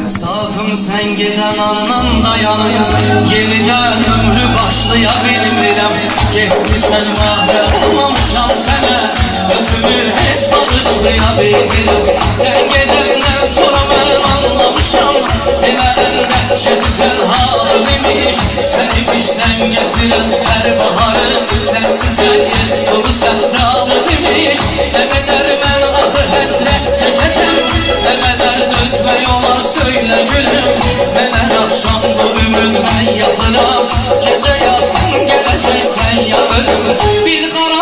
Sazım sen giden andan dayanıyor, yeniden ömrü başlayabilmirəm. Getmişsən mahvə olmamışam sənə, özümü heç bağışlayabilmirəm. Sen gedəndən sonra mən anlamışam, demədən dəhşəti tənhalıq imiş. Sən imişsən getirən hər baharım, sənsiz hər yer dolu səhralıq imiş. Nə qədər mən adı həsrət çəkəcəm, nə qədər dözmək olar söylə gülüm. Mən hər axşam bu ümiddən yatıram, gecə yazın gələcəksən ya ölüm. Bir qara